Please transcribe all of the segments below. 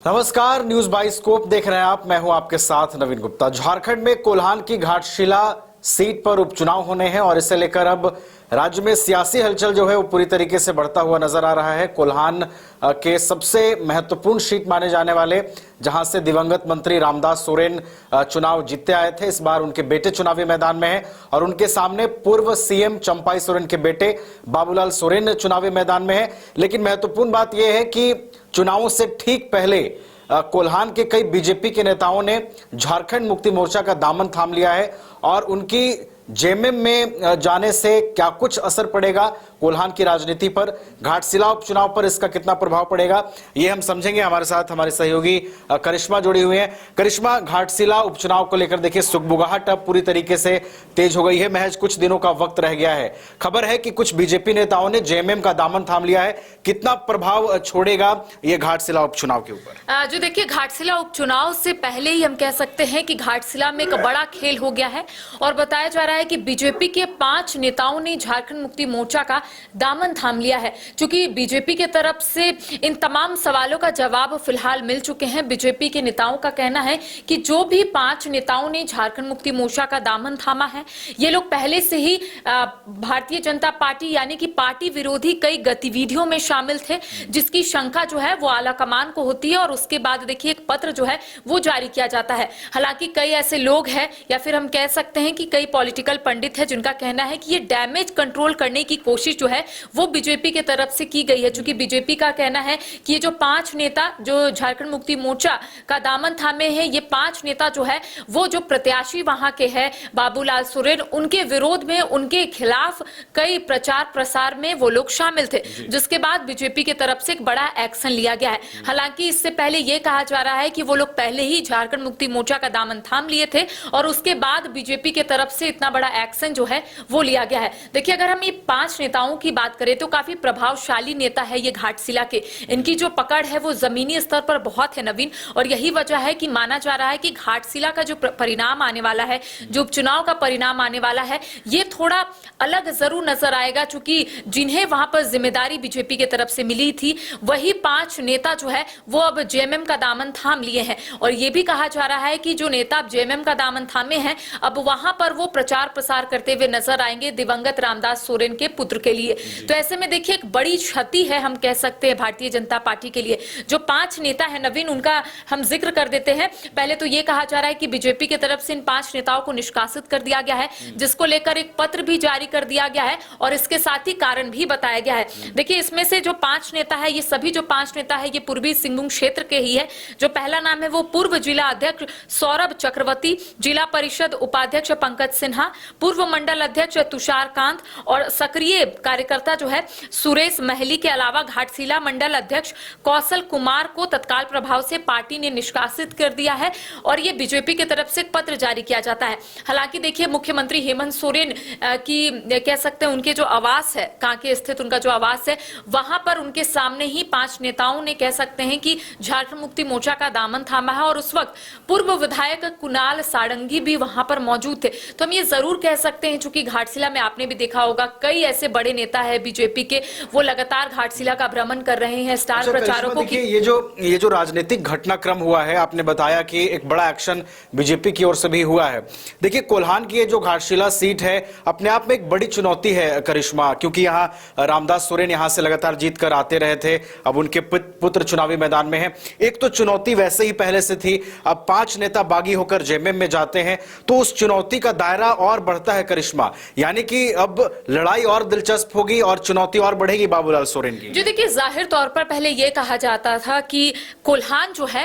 नमस्कार, news by scope देख रहे हैं आप। मैं हूं आपके साथ नवीन गुप्ता। झारखंड में कोल्हान की घाटशिला सीट पर उपचुनाव होने हैं और इसे लेकर अब राज्य में सियासी हलचल जो है वो पूरी तरीके से बढ़ता हुआ नजर आ रहा है। कोल्हान के सबसे महत्वपूर्ण सीट माने जाने वाले, जहां से दिवंगत मंत्री रामदास सोरेन चुनाव जीतते आए थे, इस बार उनके बेटे चुनावी मैदान में हैं और उनके सामने पूर्व सीएम चंपाई सोरेन के बेटे बाबूलाल सोरेन चुनावी मैदान में हैं। लेकिन महत्वपूर्ण बात यह है कि चुनावों से ठीक पहले कोल्हान के कई बीजेपी के नेताओं ने झारखंड मुक्ति मोर्चा का दामन थाम लिया है और उनकी जेएमएम में जाने से क्या कुछ असर पड़ेगा कोल्हान की राजनीति पर, घाटशिला उपचुनाव पर इसका कितना प्रभाव पड़ेगा, ये हम समझेंगे। हमारे साथ हमारे सहयोगी करिश्मा जुड़ी हुई हैं। करिश्मा, घाटशिला उपचुनाव को लेकर देखिए सुगबुगाहट अब पूरी तरीके से तेज हो गई है। महज कुछ दिनों का वक्त रह गया है। खबर है कि कुछ बीजेपी नेताओं ने जेएमएम का दामन थाम लिया है। कितना प्रभाव छोड़ेगा ये घाटशिला उपचुनाव के ऊपर? जो देखिए, घाटशिला उपचुनाव से पहले ही हम कह सकते हैं कि घाटशिला में एक बड़ा खेल हो गया है और बताया जा रहा है कि बीजेपी के 5 नेताओं ने झारखंड मुक्ति मोर्चा का दामन थाम लिया है। क्योंकि बीजेपी के तरफ से इन तमाम सवालों का जवाब फिलहाल मिल चुके हैं। बीजेपी के नेताओं का कहना है कि जो भी 5 नेताओं ने झारखंड मुक्ति मोर्चा का दामन थामा है, ये लोग पहले से ही भारतीय जनता पार्टी यानी कि पार्टी विरोधी कई गतिविधियों में शामिल थे, जिसकी शंका जो है वो आला कमान को होती है और उसके बाद देखिए एक पत्र जो है वो जारी किया जाता है। हालांकि कई ऐसे लोग हैं या फिर हम कह सकते हैं कि कई पॉलिटिकल पंडित है जिनका कहना है कि ये डैमेज कंट्रोल करने की कोशिश जो है वो बीजेपी के तरफ से की गई है। क्योंकि बीजेपी का कहना है कि ये जो 5 नेता जो झारखंड मुक्ति मोर्चा का दामन थामे हैं, ये 5 नेता जो है वो जो प्रत्याशी वहां के हैं बाबूलाल सोरेन, उनके विरोध में, उनके खिलाफ कई प्रचार प्रसार में वो लोग शामिल थे, जिसके बाद बीजेपी की तरफ से एक बड़ा एक्शन लिया गया है। हालांकि इससे पहले यह कहा जा रहा है कि वो लोग पहले ही झारखंड मुक्ति मोर्चा का दामन थाम लिए थे और उसके बाद बीजेपी की तरफ से इतना बड़ा एक्शन जो है वो लिया गया है। देखिए, अगर हम ये 5 नेताओं की बात करें तो काफी प्रभावशाली नेता है ये घाटशिला के। इनकी जो पकड़ है वो जमीनी स्तर पर बहुत है नवीन, और यही वजह है कि माना जा रहा है कि घाटशिला का जो परिणाम आने वाला है, जो उपचुनाव का परिणाम आने वाला है, ये थोड़ा अलग जरूर नजर आएगा। चूंकि जिन्हें वहां पर जिम्मेदारी बीजेपी की तरफ से मिली थी, वही 5 नेता जो है वो अब जेएमएम का दामन थाम लिए हैं। और ये भी कहा जा रहा है कि जो नेता जेएमएम का दामन थामे हैं, अब वहां पर वो प्रचार प्रसार करते हुए नजर आएंगे दिवंगत रामदास सोरेन के पुत्र के लिए। तो ऐसे में देखिए एक बड़ी क्षति है, हम कह सकते हैं भारतीय जनता पार्टी के लिए। जो 5 नेता है नवीन, उनका हम जिक्र कर देते हैं। पहले तो ये कहा जा रहा है कि बीजेपी की तरफ से इन 5 नेताओं को निष्कासित कर दिया गया है, जिसको लेकर एक पत्र भी जारी कर दिया गया है और इसके साथ ही कारण भी बताया गया है। देखिए, इसमें से जो 5 नेता है, ये सभी जो 5 नेता है ये पूर्वी सिंहभूम क्षेत्र के ही है। जो पहला नाम है वो पूर्व जिला अध्यक्ष सौरभ चक्रवर्ती, जिला परिषद उपाध्यक्ष पंकज सिन्हा, पूर्व मंडल अध्यक्ष तुषार कांत और सक्रिय कार्यकर्ता जो है सुरेश महली के अलावा घाटशिला मंडल अध्यक्ष कौशल कुमार को तत्काल प्रभाव से पार्टी ने निष्कासित कर दिया है और ये बीजेपी की तरफ से एक पत्र जारी किया जाता है। हालांकि देखिए, मुख्यमंत्री हेमंत सोरेन की कह सकते हैं उनके जो आवास है, कांके स्थित उनका जो आवास है, वहां पर उनके सामने ही 5 नेताओं ने कह सकते हैं कि झारखंड मुक्ति मोर्चा का दामन थामा है और उस वक्त पूर्व विधायक कुणाल सारंगी भी वहां पर मौजूद थे। तो हम ये जरूर कह सकते हैं, चूंकि घाटशिला में आपने भी देखा होगा कई ऐसे बड़े नेता है बीजेपी के, वो लगातार घाटशिला का भ्रमण कर रहे हैं स्टार प्रचारकों की। ये जो राजनीतिक घटनाक्रम हुआ है, आपने बताया कि एक बड़ा एक्शन बीजेपी की ओर से भी हुआ है। देखिए, कोल्हान की ये जो घाटशिला सीट है अपने आप में एक बड़ी चुनौती है करिश्मा, क्योंकि यहाँ रामदास सोरेन यहाँ से लगातार जीत कर आते रहे थे, अब उनके पुत्र चुनावी मैदान में है। एक तो चुनौती वैसे ही पहले से थी, अब 5 नेता बागी होकर जेएमएम में जाते हैं तो उस चुनौती का दायरा और बढ़ता है करिश्मा, यानी कि अब लड़ाई और दिलचस्प होगी और चुनौती और बढ़ेगी बाबूलाल सोरेन की। जो देखिए, जाहिर तौर पर पहले यह कहा जाता था कि कोल्हान जो है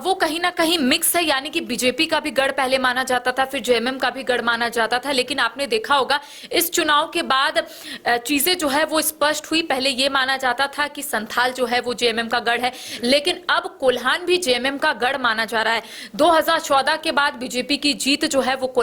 वो कहीं ना कहीं मिक्स है, यानी कि बीजेपी का भी गढ़ पहले माना जाता था, फिर जेएमएम का भी गढ़ माना जाता था। लेकिन आपने देखा होगा इस चुनाव के बाद चीजें जो है वो स्पष्ट हुई। पहले यह माना जाता था कि संथाल जो है वो जेएमएम का गढ़ है, लेकिन अब कोल्हान भी जेएमएम का गढ़ माना जा रहा है। 2014 के बाद बीजेपी की जीत जो है वो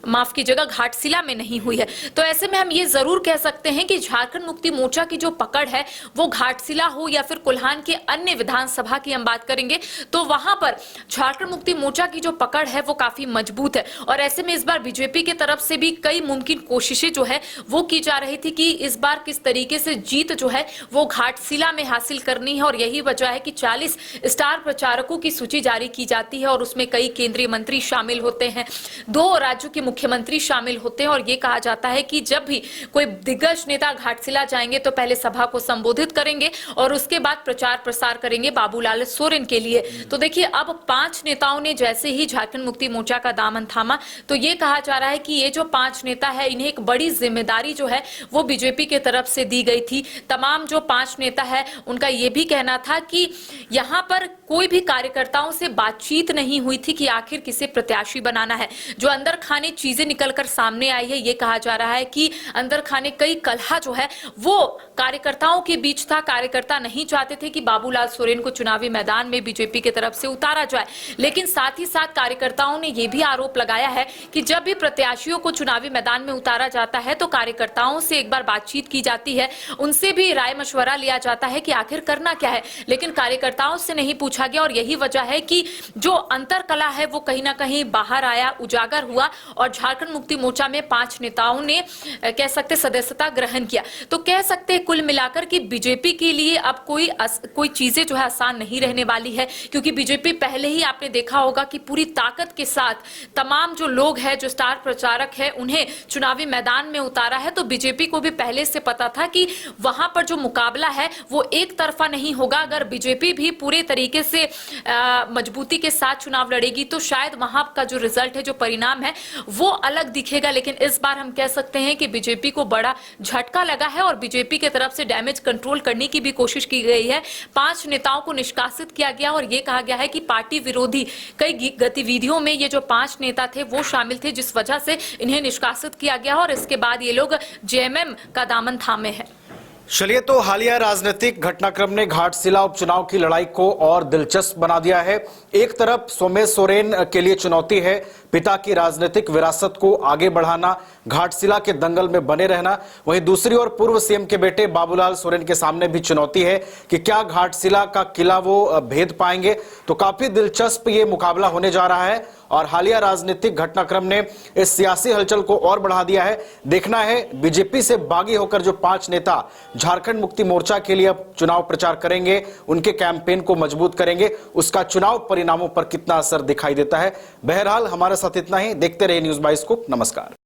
माफ कीजिएगा घाटशिला में नहीं हुई है। तो ऐसे में हम ये जरूर कह सकते हैं हैं कि झारखंड मुक्ति मोर्चा की जो पकड़ है वो घाटशिला हो या फिर कोल्हान के अन्य विधानसभा की हम बात करेंगे तो वहां पर झारखंड मुक्ति मोर्चा की जो पकड़ है वो काफी मजबूत है। और ऐसे में इस बार बीजेपी की तरफ से भी कई मुमकिन कोशिशें जो है वो की जा रही थी कि इस बार किस तरीके से जीत जो है वो घाटशिला में हासिल करनी है। और यही वजह है कि 40 स्टार प्रचारकों की सूची जारी की जाती है और उसमें कई केंद्रीय मंत्री शामिल होते हैं, 2 राज्यों के मुख्यमंत्री शामिल होते हैं। और ये कहा जाता है कि जब भी कोई दिग्गज नेता घाटशिला जाएंगे तो पहले सभा को संबोधित करेंगे और उसके बाद प्रचार प्रसार करेंगे बाबूलाल सोरेन के लिए। तो देखिए अब 5 नेताओं ने जैसे ही झारखंड मुक्ति मोर्चा का दामन थामा तो ये कहा जा रहा है कि ये जो 5 नेता है इन्हें एक बड़ी जिम्मेदारी जो है वो बीजेपी के तरफ से दी गई थी। तमाम जो 5 नेता है उनका ये भी कहना था कि यहां पर कोई भी कार्यकर्ताओं से बातचीत नहीं हुई थी कि आखिर किसे प्रत्याशी बनाना है। जो अंदर खाने चीजें निकलकर सामने आई है, ये कहा जा रहा है कि अंदर खाने कई कलह जो है वो कार्यकर्ताओं के बीच था। कार्यकर्ता नहीं चाहते थे कि बाबूलाल सोरेन को चुनावी मैदान में बीजेपी की तरफ से उतारा जाए, लेकिन साथ ही साथ कार्यकर्ताओं ने यह भी आरोप लगाया है कि जब भी प्रत्याशियों को चुनावी मैदान में उतारा जाता है तो कार्यकर्ताओं से एक बार बातचीत की जाती है, उनसे भी राय मशवरा लिया जाता है कि आखिर करना क्या है, लेकिन कार्यकर्ताओं से नहीं पूछा गया। और यही वजह है कि जो अंतर कला है वो कहीं ना कहीं बाहर आया, उजागर हुआ और झारखंड मुक्ति मोर्चा में 5 नेताओं ने कह सकते सदस्यता ग्रहण किया। तो कह सकते कुल मिलाकर कि बीजेपी के लिए अब कोई चीजें जो है आसान नहीं रहने वाली है, क्योंकि बीजेपी पहले ही आपने देखा होगा कि पूरी ताकत के साथ तमाम जो लोग हैं, जो स्टार प्रचारक है, उन्हें चुनावी मैदान में उतारा है। तो बीजेपी को भी पहले से पता था कि वहां पर जो मुकाबला है वो एक तरफा नहीं होगा। अगर बीजेपी भी पूरे तरीके से मजबूती के साथ चुनाव लड़ेगी तो शायद वहां का जो रिजल्ट है, जो परिणाम है वो अलग दिखेगा। लेकिन इस बार हम कह सकते हैं कि बीजेपी को बड़ा झटका लगा है और बीजेपी की तरफ से डैमेज कंट्रोल करने की भी कोशिश की गई है। 5 नेताओं को निष्कासित किया गया और ये कहा गया है कि पार्टी विरोधी कई गतिविधियों में ये जो 5 नेता थे वो शामिल थे, जिस वजह से इन्हें निष्कासित किया गया और इसके बाद ये लोग जेएमएम का दामन थामे हैं। चलिए, तो हालिया राजनीतिक घटनाक्रम ने घाटशिला उपचुनाव की लड़ाई को और दिलचस्प बना दिया है। एक तरफ सोमेश सोरेन के लिए चुनौती है पिता की राजनीतिक विरासत को आगे बढ़ाना, घाटशिला के दंगल में बने रहना। वहीं दूसरी ओर पूर्व सीएम के बेटे बाबूलाल सोरेन के सामने भी चुनौती है कि क्या घाटशिला का किला वो भेद पाएंगे। तो काफी दिलचस्प ये मुकाबला होने जा रहा है और हालिया राजनीतिक घटनाक्रम ने इस सियासी हलचल को और बढ़ा दिया है। देखना है बीजेपी से बागी होकर जो 5 नेता झारखंड मुक्ति मोर्चा के लिए अब चुनाव प्रचार करेंगे, उनके कैंपेन को मजबूत करेंगे, उसका चुनाव परिणामों पर कितना असर दिखाई देता है। बहरहाल हमारे साथ इतना ही। देखते रहिए न्यूज़ बाइस्कोप। नमस्कार।